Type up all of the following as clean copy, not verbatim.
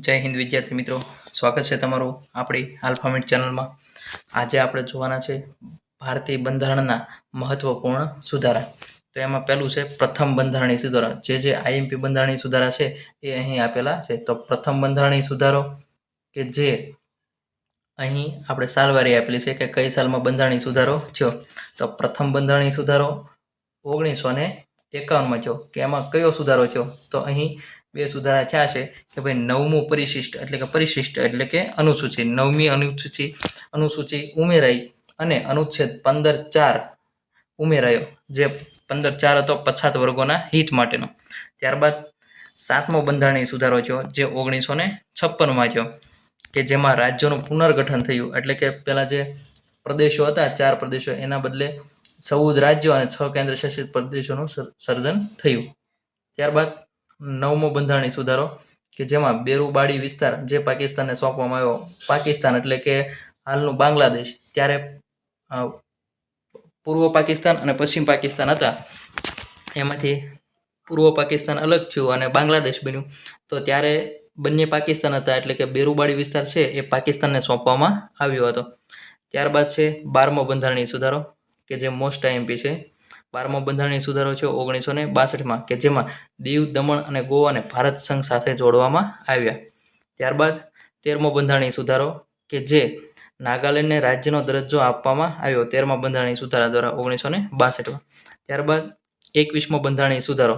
જય હિન્દ વિદ્યાર્થી મિત્રો, સ્વાગત છે તમારું આપણી આલ્ફામીટ ચેનલમાં. આજે આપણે જોવાના છે ભારતીય બંધારણના મહત્વપૂર્ણ સુધારા. તો એમાં પહેલું છે પ્રથમ બંધારણીય સુધારા. જે આઈએમપી બંધારણીય સુધારા છે એ અહીં આપેલા છે. તો પ્રથમ બંધારણીય સુધારો કે જે અહીં આપણે સાલવારી આપેલી છે કે કઈ સાલમાં બંધારણીય સુધારો થયો. તો પ્રથમ બંધારણીય સુધારો 1951માં થયો. કે એમાં કયો સુધારો થયો? તો અહીં બે સુધારા થયા છે કે ભાઈ નવમું પરિશિષ્ટ એટલે કે અનુસૂચિ, નવમી અનુસૂચિ ઉમેરાઈ અને અનુચ્છેદ 15(4) ઉમેરાયો, જે 15(4) હતો પછાત વર્ગોના હિત માટેનો. ત્યારબાદ સાતમો બંધારણીય સુધારો થયો જે 1956માં થયો, કે જેમાં રાજ્યોનું પુનર્ગઠન થયું. એટલે કે પેલા જે પ્રદેશો હતા 4 પ્રદેશો, એના બદલે 14 રાજ્યો અને 6 કેન્દ્ર શાસિત પ્રદેશોનું સર્જન થયું. ત્યારબાદ નવમો બંધારણીય સુધારો કે જેમાં બેરુબાડી વિસ્તાર જે પાકિસ્તાનને સોંપવામાં આવ્યો. પાકિસ્તાન એટલે કે હાલનું બાંગ્લાદેશ, ત્યારે પૂર્વ પાકિસ્તાન અને પશ્ચિમ પાકિસ્તાન હતા, એમાંથી પૂર્વ પાકિસ્તાન અલગ થયું અને બાંગ્લાદેશ બન્યું. તો ત્યારે બંને પાકિસ્તાન હતા, એટલે કે બેરુબાડી વિસ્તાર છે એ પાકિસ્તાનને સોંપવામાં આવ્યો હતો. ત્યારબાદ છે 12મો બંધારણીય સુધારો કે જે મોસ્ટ આઈએમપી છે. 12મો બંધારણીય સુધારો છે 1962માં, કે જેમાં દીવ, દમણ અને ગોવાને ભારત સંઘ સાથે જોડવામાં આવ્યા. ત્યારબાદ 13મો બંધારણીય સુધારો કે જે નાગાલેન્ડને રાજ્યનો દરજ્જો આપવામાં આવ્યો 13મા બંધારણીય સુધારા દ્વારા 1962માં. ત્યારબાદ 21મો બંધારણીય સુધારો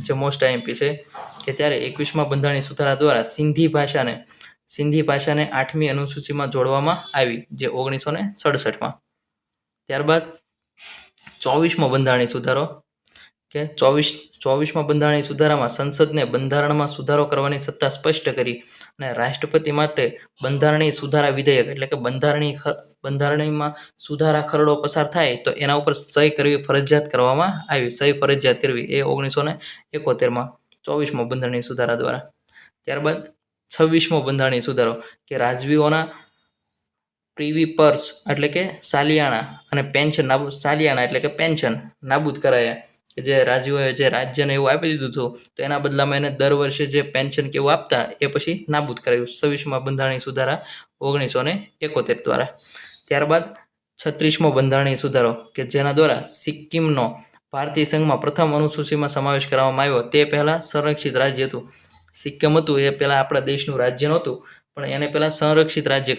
જે મોસ્ટ આઈએમપી છે કે ત્યારે 21મા બંધારણીય સુધારા દ્વારા સિંધી ભાષાને 8મી અનુસૂચિમાં જોડવામાં આવી, જે 1967માં. ત્યારબાદ 24મો બંધારણીય સુધારો કે 24મા બંધારણીય સુધારામાં સંસદને બંધારણમાં સુધારો કરવાની સત્તા સ્પષ્ટ કરી અને રાષ્ટ્રપતિ માટે બંધારણીય સુધારા વિધેયક એટલે કે બંધારણીયમાં સુધારા ખરડો પસાર થાય તો એના ઉપર સહી કરવી ફરજિયાત કરવામાં આવી. સહી ફરજિયાત કરવી એ 1971માં 24મો બંધારણીય સુધારા દ્વારા. ત્યારબાદ 26મો બંધારણીય સુધારો કે રાજવીઓના પ્રીવી પર્સ એટલે કે સાલિયાણા અને પેન્શન નાબૂદ કરાયા. કે જે રાજવીઓએ જે રાજ્યને એવું આપી દીધું હતું, તો એના બદલામાં એને દર વર્ષે જે પેન્શન કે એવું આપતા એ પછી નાબૂદ કરાયું. 26મા બંધારણીય સુધારા 1971 દ્વારા. ત્યારબાદ 36મો બંધારણીય સુધારો કે જેના દ્વારા સિક્કિમનો ભારતીય સંઘમાં પ્રથમ અનુસૂચિમાં સમાવેશ કરવામાં આવ્યો. તે પહેલાં સંરક્ષિત રાજ્ય હતું. સિક્કિમ હતું એ પહેલાં આપણા દેશનું રાજ્ય નહોતું, પણ એને પહેલાં સંરક્ષિત રાજ્ય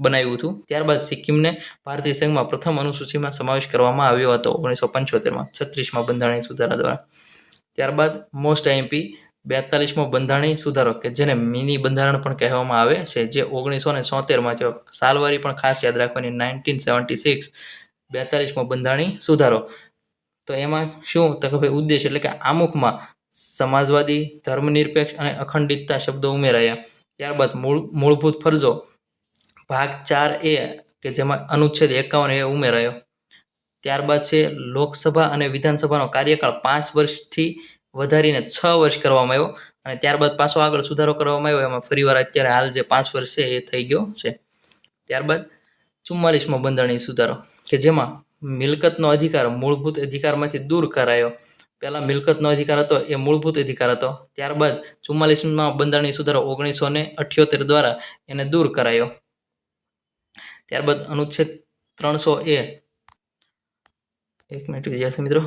બનાવ્યું હતું. ત્યારબાદ સિક્કિમને ભારતીય સંઘમાં પ્રથમ અનુસૂચિમાં સમાવેશ કરવામાં આવ્યો હતો 1975માં 36મા બંધારણીય સુધારા દ્વારા. ત્યારબાદ મોસ્ટ આઈએમપી 42મો બંધારણીય સુધારો કે જેને મિની બંધારણ પણ કહેવામાં આવે છે, જે 1973માં થયો. સાલવારી પણ ખાસ યાદ રાખવાની, 1976 42મો બંધારણીય સુધારો. તો એમાં શું તો કે ભાઈ ઉદ્દેશ એટલે કે આમુખમાં સમાજવાદી, ધર્મનિરપેક્ષ અને અખંડિતતા શબ્દો ઉમેરાયા. ત્યારબાદ મૂળભૂત ફરજો ભાગ 4A કે જેમાં અનુચ્છેદ 51 ઉમેરાયો. ત્યારબાદ છે લોકસભા અને વિધાનસભાનો કાર્યકાળ 5 વર્ષથી વધારીને 6 વર્ષ કરવામાં આવ્યો. અને ત્યારબાદ પાછો આગળ સુધારો કરવામાં આવ્યો. એમાં ફરીવાર અત્યારે હાલ જે 5 વર્ષ છે એ થઈ ગયો છે. ત્યારબાદ 44મો બંધારણીય સુધારો કે જેમાં મિલકતનો અધિકાર મૂળભૂત અધિકારમાંથી દૂર કરાયો. પહેલાં મિલકતનો અધિકાર હતો એ મૂળભૂત અધિકાર હતો. ત્યારબાદ 44મા બંધારણીય સુધારો 1978 દ્વારા એને દૂર કરાયો. ત્યારબાદ અનુચ્છેદ 300A વિદ્યાર્થી મિત્રો.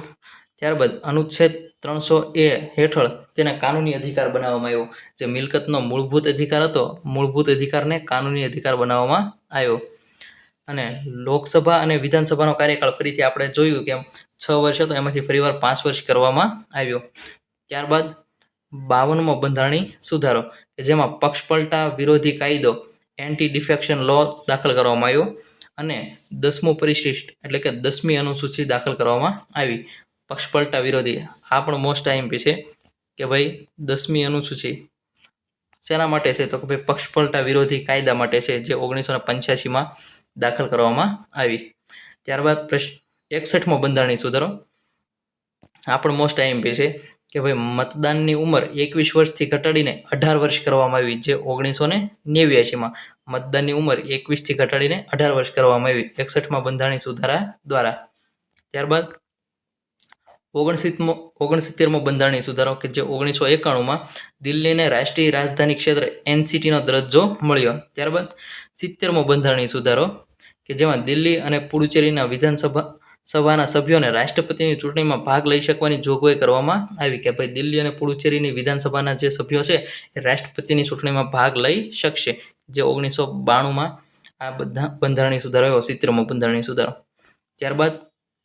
ત્યારબાદ અનુચ્છેદ 300A હેઠળ તેને કાનૂની અધિકાર બનાવવામાં આવ્યો. જે મિલકતનો મૂળભૂત અધિકાર હતો, મૂળભૂત અધિકારને કાનૂની અધિકાર બનાવવામાં આવ્યો. અને લોકસભા અને વિધાનસભાનો કાર્યકાળ ફરીથી આપણે જોયું કે 6 વર્ષ હતો, એમાંથી ફરીવાર 5 વર્ષ કરવામાં આવ્યો. ત્યારબાદ 52મો બંધારણીય સુધારો કે જેમાં પક્ષપલટા વિરોધી કાયદો એન્ટી ડિફેક્શન લો દાખલ કરવામાં આવ્યો. અને 10મું પરિશિષ્ટ એટલે કે 10મી અનુસૂચિ દાખલ કરવામાં આવી. પક્ષપલટા વિરોધી આ પણ મોસ્ટ આઈએમપી છે કે ભાઈ 10મી અનુસૂચિ શેના માટે છે તો કે ભાઈ પક્ષપલટા વિરોધી કાયદા માટે છે, જે 1985માં દાખલ કરવામાં આવી. ત્યારબાદ 61મો બંધારણીય સુધારો આ પણ મોસ્ટ આઈએમપી છે કે ભાઈ મતદાનની ઉંમર 21 વર્ષથી ઘટાડીને 18 વર્ષ કરવામાં આવી, જે 1989માં મતદાનની ઉંમર 21થી ઘટાડીને 18 વર્ષ કરવામાં આવી 61મા બંધારણીય સુધારા દ્વારા. ત્યારબાદ ઓગણસિત્તેરમો બંધારણીય સુધારો કે જે 1991માં દિલ્હીને રાષ્ટ્રીય રાજધાની ક્ષેત્ર NCTનો દરજ્જો મળ્યો. ત્યારબાદ 70મો બંધારણીય સુધારો કે જેમાં દિલ્હી અને પુડુચેરીના વિધાનસભાના સભ્યોને રાષ્ટ્રપતિની ચૂંટણીમાં ભાગ લઈ શકવાની જોગવાઈ કરવામાં આવી કે ભાઈ દિલ્હી અને પુડુચેરીની વિધાનસભાના જે સભ્યો છે એ રાષ્ટ્રપતિની ચૂંટણીમાં ભાગ લઈ શકશે. જે 1992માં આ બધા બંધારણીય સુધારો આવ્યો, 70મો બંધારણીય સુધારો. ત્યારબાદ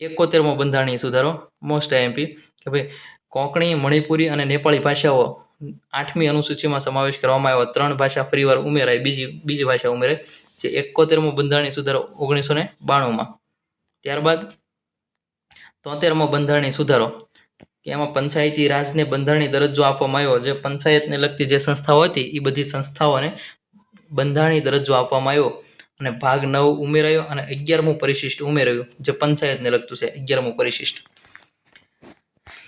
71મો બંધારણીય સુધારો મોસ્ટ આઈએમપી કે ભાઈ કોંકણી, મણિપુરી અને નેપાળી ભાષાઓ 8મી અનુસૂચિમાં સમાવેશ કરવામાં આવ્યો. 3 ભાષા ફરીવાર ઉમેરાય, બીજી ભાષા ઉમેરાય. જે 71મો બંધારણીય સુધારો 1992માં. ત્યારબાદ 73મો બંધારણીય સુધારો કે એમાં પંચાયતી રાજને બંધારણીય દરજ્જો આપવામાં આવ્યો. જે પંચાયતને લગતી જે સંસ્થાઓ હતી એ બધી સંસ્થાઓને બંધારણીય દરજ્જો આપવામાં આવ્યો અને ભાગ 9 ઉમેરાયો અને 11મું પરિશિષ્ટ ઉમેરાયું જે પંચાયતને લગતું છે, 11મું પરિશિષ્ટ.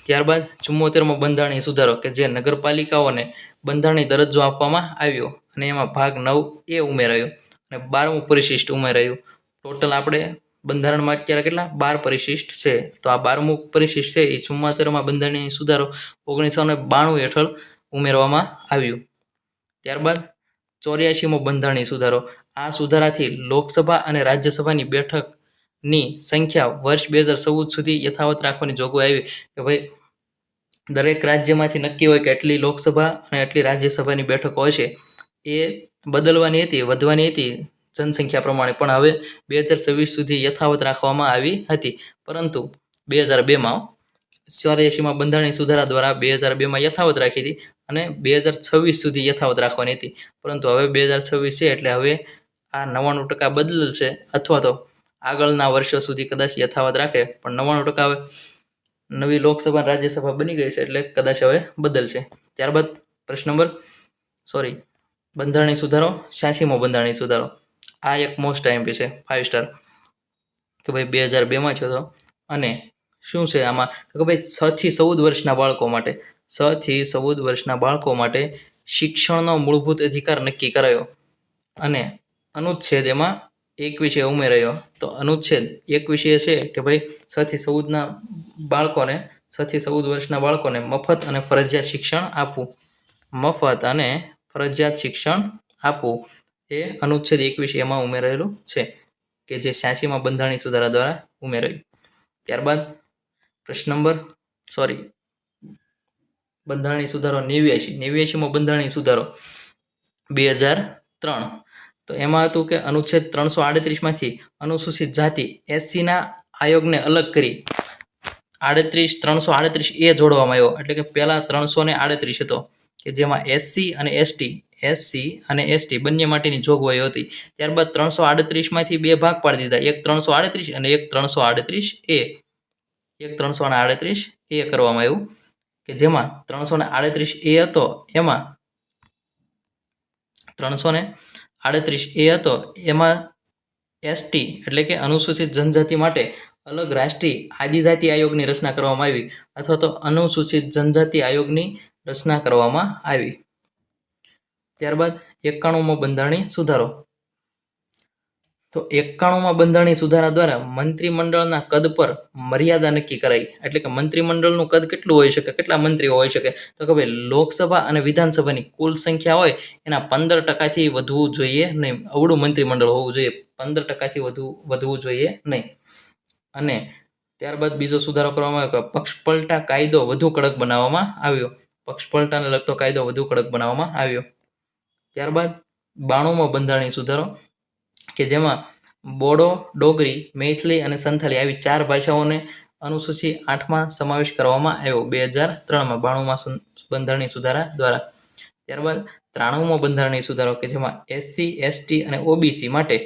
ત્યારબાદ 74મો બંધારણીય સુધારો કે જે નગરપાલિકાઓને બંધારણીય દરજ્જો આપવામાં આવ્યો અને એમાં ભાગ 9A ઉમેરાયો અને 12મું પરિશિષ્ટ ઉમેરાયું. ટોટલ આપણે બંધારણમાં અત્યારે કેટલા 12 પરિશિષ્ટ છે. તો આ 12મું પરિશિષ્ટ છે એ 74મા બંધારણીય સુધારો 1992 હેઠળ ઉમેરવામાં આવ્યું. ત્યારબાદ 84મો બંધારણીય સુધારો. આ સુધારાથી લોકસભા અને રાજ્યસભાની બેઠકની સંખ્યા વર્ષ 2014 સુધી યથાવત રાખવાની જોગવાઈ આવી કે ભાઈ દરેક રાજ્યમાંથી નક્કી હોય કે એટલી લોકસભા અને એટલી રાજ્યસભાની બેઠકો હશે. એ બદલવાની હતી, વધવાની હતી જનસંખ્યા પ્રમાણે, પણ હવે 2026 સુધી યથાવત રાખવામાં આવી હતી. પરંતુ 2002માં 84મા બંધારણીય સુધારા દ્વારા 2002માં યથાવત રાખી હતી અને 2026 સુધી યથાવત રાખવાની હતી. પરંતુ હવે 2026 છે એટલે હવે આ 99% બદલશે અથવા તો આગળના વર્ષો સુધી કદાચ યથાવત રાખે, પણ 99% હવે નવી લોકસભા રાજ્યસભા બની ગઈ છે એટલે કદાચ હવે બદલશે. ત્યારબાદ બંધારણીય સુધારો 86મો બંધારણીય સુધારો. આ એક મોસ્ટ આઈએમપી છે, 5 સ્ટાર કે ભાઈ 2002માં થયો હતો. અને શું છે આમાં તો કે ભાઈ 6 થી 14 વર્ષના બાળકો માટે 6 થી 14 વર્ષના બાળકો માટે શિક્ષણનો મૂળભૂત અધિકાર નક્કી કરાયો અને અનુચ્છેદ એમાં 21 ઉમેરાયો. તો અનુચ્છેદ 21 છે કે ભાઈ 6 થી 14ના બાળકોને 6 થી 14 વર્ષના બાળકોને મફત અને ફરજિયાત શિક્ષણ આપવું. મફત અને ફરજિયાત શિક્ષણ આપવું એ અનુચ્છેદ 21 એમાં ઉમેરાયેલું છે કે જે 86મા બંધારણીય સુધારા દ્વારા ઉમેરાયું. ત્યારબાદ બંધારણીય સુધારો 89મો બંધારણીય સુધારો 2003. તો એમાં હતું કે અનુચ્છેદ 338માંથી અનુસૂચિત જાતિ SCના આયોગને અલગ કરી 338A જોડવામાં આવ્યો. એટલે કે પહેલા 338 હતો કે જેમાં SC અને ST બંને માટેની જોગવાઈઓ હતી. ત્યારબાદ 338માંથી 2 ભાગ પાડી દીધા, એક 338 અને એક 338A. એક 338A કરવામાં આવ્યું કે જેમાં 338A હતો એમાં 338A હતો એમાં ST એટલે કે અનુસૂચિત જનજાતિ માટે અલગ રાષ્ટ્રીય આદિજાતિ આયોગની રચના કરવામાં આવી અથવા તો અનુસૂચિત જનજાતિ આયોગની રચના કરવામાં આવી. ત્યારબાદ 91મો બંધારણીય સુધારો. તો 91મા બંધારણીય સુધારા દ્વારા મંત્રીમંડળના કદ પર મર્યાદા નક્કી કરાઈ. એટલે કે મંત્રીમંડળનું કદ કેટલું હોઈ શકે, કેટલા મંત્રીઓ હોઈ શકે તો કે ભાઈ લોકસભા અને વિધાનસભાની કુલ સંખ્યા હોય એના 15%થી વધવું જોઈએ નહીં. અવળું મંત્રીમંડળ હોવું જોઈએ, 15%થી વધવું જોઈએ નહીં. અને ત્યારબાદ બીજો સુધારો કરવામાં આવ્યો કે પક્ષપલટા કાયદો વધુ કડક બનાવવામાં આવ્યો. પક્ષપલટાને લગતો કાયદો વધુ કડક બનાવવામાં આવ્યો. ત્યારબાદ 92મો બંધારણીય સુધારો કે જેમાં બોડો, ડોગરી, મૈથિલી અને સંથાલી આવી 4 ભાષાઓને અનુસૂચિ 8માં સમાવેશ કરવામાં આવ્યો 2003માં 92મા બંધારણીય સુધારા દ્વારા. ત્યારબાદ 93મો બંધારણીય સુધારો કે જેમાં SC, ST અને OBC માટે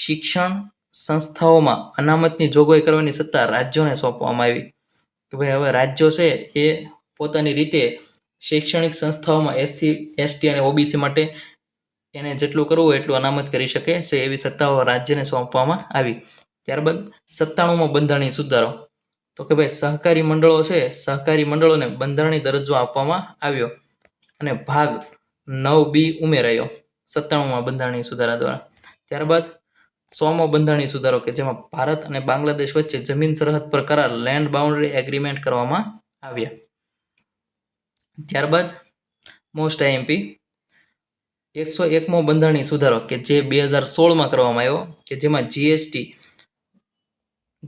શિક્ષણ સંસ્થાઓમાં અનામતની જોગવાઈ કરવાની સત્તા રાજ્યોને સોંપવામાં આવી. કે ભાઈ હવે રાજ્યો છે એ પોતાની રીતે શૈક્ષણિક સંસ્થાઓમાં SC, ST અને OBC માટે એને જેટલું કરવું હોય એટલું અનામત કરી શકે છે એવી સત્તાઓ રાજ્યને સોંપવામાં આવી. ત્યારબાદ 97મો બંધારણીય સુધારો તો કે ભાઈ સહકારી મંડળો છે, સહકારી મંડળોને બંધારણીય દરજ્જો આપવામાં આવ્યો અને ભાગ 9B ઉમેરાયો 97મા બંધારણીય સુધારા દ્વારા. ત્યારબાદ 100મો બંધારણીય સુધારો કે જેમાં ભારત અને બાંગ્લાદેશ વચ્ચે જમીન સરહદ પર કરાર લેન્ડ બાઉન્ડ્રી એગ્રીમેન્ટ કરવામાં આવ્યા. ત્યારબાદ મોસ્ટ આઈએમપી 101મો બંધારણીય સુધારો કે જે 2016માં કરવામાં આવ્યો કે જેમાં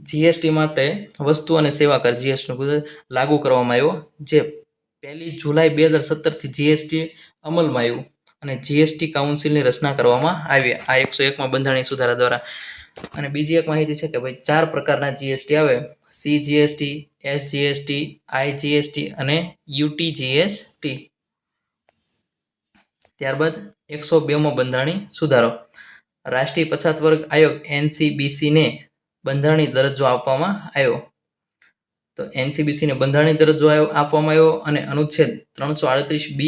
જીએસટી માટે વસ્તુ અને સેવા કર જીએસટી લાગુ કરવામાં આવ્યો, જે 1 જુલાઈ 2017થી જીએસટી અમલમાં આવ્યું અને જીએસટી કાઉન્સિલની રચના કરવામાં આવી આ 101મા બંધારણીય સુધારા દ્વારા. અને બીજી એક માહિતી છે કે ભાઈ 4 પ્રકારના જીએસટી આવે: સીજીએસટી, એસજીએસટી, આઈજીએસટી અને યુટીજીએસટી. ત્યારબાદ 102મો બંધારણીય સુધારો, રાષ્ટ્રીય પછાત વર્ગ આયોગ એનસીબીસીને બંધારણીય દરજ્જો આપવામાં આવ્યો. તો એનસીબીસીને બંધારણીય દરજ્જો આપવામાં આવ્યો અને અનુચ્છેદ 338B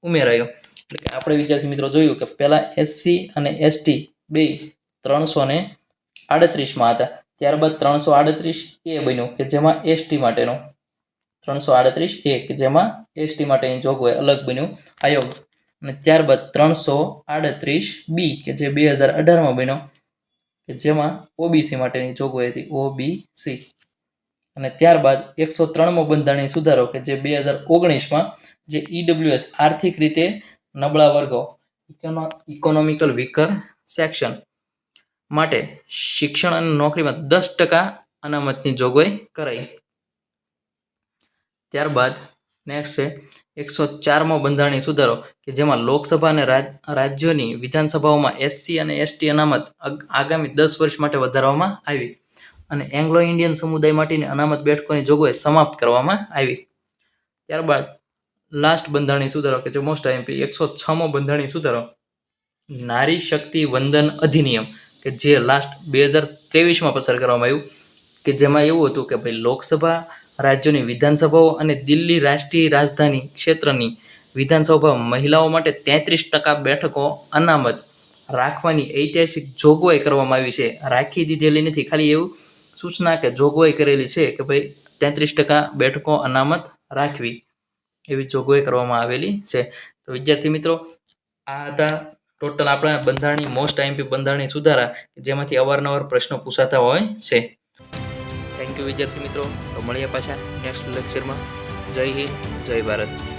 ઉમેરાયો. એટલે કે આપણે વિદ્યાર્થી મિત્રો જોયું કે પહેલા એસસી અને એસટી બે 338માં હતા, ત્યારબાદ 338A બન્યું કે જેમાં એસટી માટેનો 338A કે જેમાં એસટી માટેની જોગવાઈ અલગ બન્યું આયોગ, અને ત્યારબાદ 338B કે જે 2018માં બન્યો કે જેમાં ઓબીસી માટેની જોગવાઈ હતી ઓબીસી. અને ત્યારબાદ 103મો બંધારણીય સુધારો કે જે 2019માં જે ઈડબ્લ્યુએસ આર્થિક રીતે નબળા વર્ગો ઇકોનોમિકલ વીકર સેક્શન માટે શિક્ષણ અને નોકરીમાં 10% અનામતની જોગવાઈ કરાઈ. ત્યારબાદ નેક્સ્ટ છે 104મો બંધારણીય સુધારો કે જેમાં લોકસભા અને રાજ્યોની વિધાનસભાઓમાં એસસી અને એસટી અનામત આગામી 10 વર્ષ માટે વધારવામાં આવી અને એંગ્લો ઇન્ડિયન સમુદાય માટેની અનામત બેઠકોની જોગવાઈ સમાપ્ત કરવામાં આવી. ત્યારબાદ લાસ્ટ બંધારણીય સુધારો કે જે મોસ્ટ આઈએમપી 106મો બંધારણીય સુધારો, નારી શક્તિ વંદન અધિનિયમ કે જે લાસ્ટ 2023માં પસાર કરવામાં આવ્યું કે જેમાં એવું હતું કે ભાઈ લોકસભા, રાજ્યોની વિધાનસભાઓ અને દિલ્હી રાષ્ટ્રીય રાજધાની ક્ષેત્રની વિધાનસભા મહિલાઓ માટે 33% બેઠકો અનામત રાખવાની ઐતિહાસિક જોગવાઈ કરવામાં આવી છે. રાખી દીધેલી નથી, ખાલી એવું સૂચના કે જોગવાઈ કરેલી છે કે ભાઈ 33% બેઠકો અનામત રાખવી, એવી જોગવાઈ કરવામાં આવેલી છે. તો વિદ્યાર્થી મિત્રો, આ હતા ટોટલ આપણા બંધારણીય મોસ્ટ આઈએમપી બંધારણીય સુધારા જેમાંથી અવારનવાર પ્રશ્નો પૂછાતા હોય છે. થેન્ક યુ વિદ્યાર્થી મિત્રો. તો મળીએ પાછા નેક્સ્ટ લેક્ચરમાં. જય હિન્દ, જય ભારત.